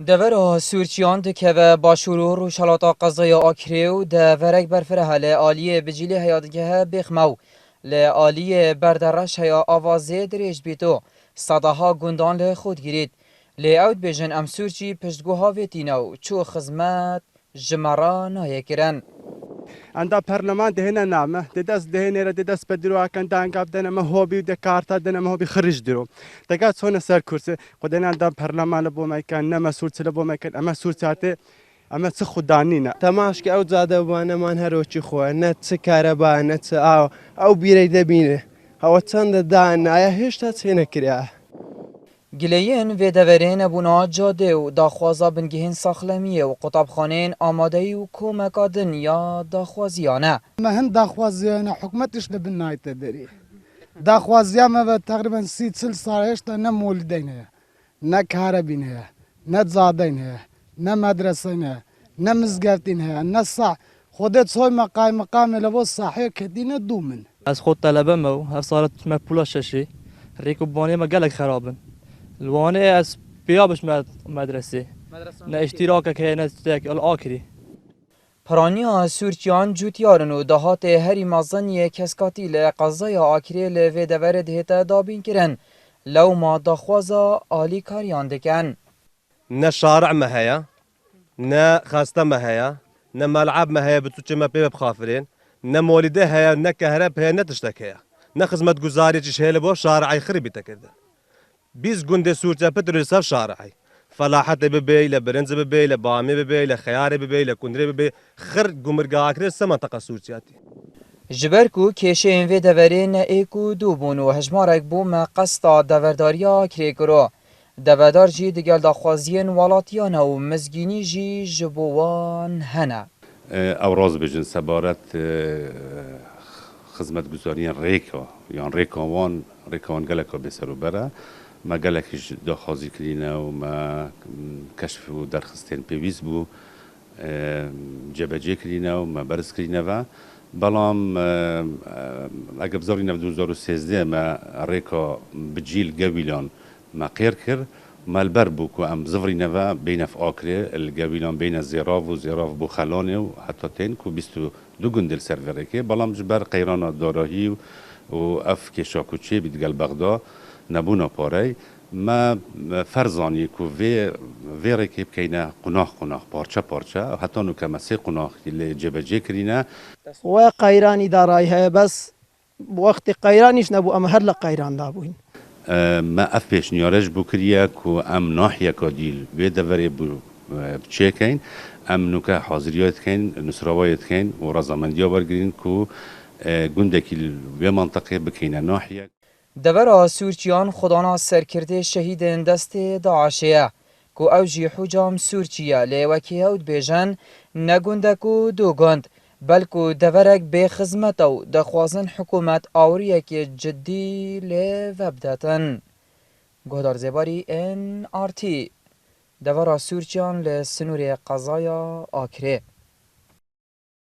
دور سورچیان دکه باشورو و شلاطا قضای آکری و دورک برفره لعالی بجیلی هیادگه بخمو لعالی بردرش هیا آوازه دریج بیتو صداها گندان لخود گیرید لعود بجن ام سورچی پشتگوها ویتینو چو خزمت جمرا نایه کرن عند برلمان دهنا نامه ددس دهنا را ددس بدرو كان دانقاب دنا ما هو بي دكارتا دنا ما هو بخرج درو دقات هون سر كرسي قدنا عند برلمان لبو ما كان نما سورت لبو ما كان اما سورتاتي اما تخدانينا تماش که او زاده وانا من هروچی خواه نت سکاربا نت او بیره دبینه او چند دان آیا هشتا چه نکریه گلین و دورین ابونا جاده و داخوازا بنگهین ساخلمیه و قطابخانین آماده و کومکادن یا داخوازیانه ما هند داخوازیانه حکومتش لبنایت داری داخوازیانه و تقریبا 30 سالش تا نه مولدینه نه کاربینه نه زادینه نه مدرسه نه مزگفتینه نه صح خودت سوی مقام لبو صحیح کدینه دومن از خود طلبه مو هر سالت ما پولا ششی ریکو بانی ما گلک خرابن الوانه از بیابش مدرسه نه اشتراک که نه اشتراک الآخری پرانیا سورچیان جوتیارن و دهات هری مازنی کسکاتی لقضای آکری لوی دور دهتا دابین کرن لو ما داخوازا آلی کاریان دکن نه شارع ما هيا نه خاسته ما هيا نه ملعب ما هيا بتوچه ما بيب بخافرين نه مولده هيا نه كهرب هيا نه تشتك هيا نه خدمت گزاری چش هيل بو شارعي خربي تكرده بيز گنده سورچه پتر صف شارعي فلاحت ببي لبرنز ببي لبامي ببي لخيار ببي لكندري ببي خر گمرگا اكره سمنطقه سورچياتي جبرکو کشه این وی دوره نه ایکو دو بون و هجمارک بو ما قصدا دورداریا کری کرو دوردار جی دگل داخوازین والاتیان و مزگینی جی جبوان هنه اوراز بجن سبارت خدمت گزارین ریکا یان ریکاوان گلکا بسرو بره ما گلکش داخوازی کرینه و ما کشف و درخستین پیویز بو جبجه کرینه و ما برز کرینه و بلام اگه بزاری 2013 ما ریکا بجیل گویلان ما قیر کرد مالبر بو که ام زفری نوا بین اف آکره الگویلان بین زیراف و زیراف بو خلانه و حتی تین که 22 گندل سروره که بلام جبر قیران داراهی و اف که شاکوچه بیدگل بغدا نبونا پاره ما فرزانی که وی رکیب کهینه قناخ پارچه و حتی نو که مسیح قناخ جبجه کرینه و قیرانی دارایی های بس وقتی قیرانیش نبو اما هر لقیران دابوین ما افش نیارش بکریه که ام ناحیه کادیل و دوره بچه کن ام نوکه حاضریات کن نصروایت کن و رضامندی برگرین که گندکی و منطقه بکنه ناحیه دور سورچیان خدانا سرکرده شهید دست داعشیه که او جی حجام سورچیه لیوکی هود بیجن نگندکو دو گند بلکو دورک به خدمت او دخوازن حکومت آوریه که جدی لی وبدتن گهدار زیباری NRT دورا سورچیان لسنوری قضایا آکره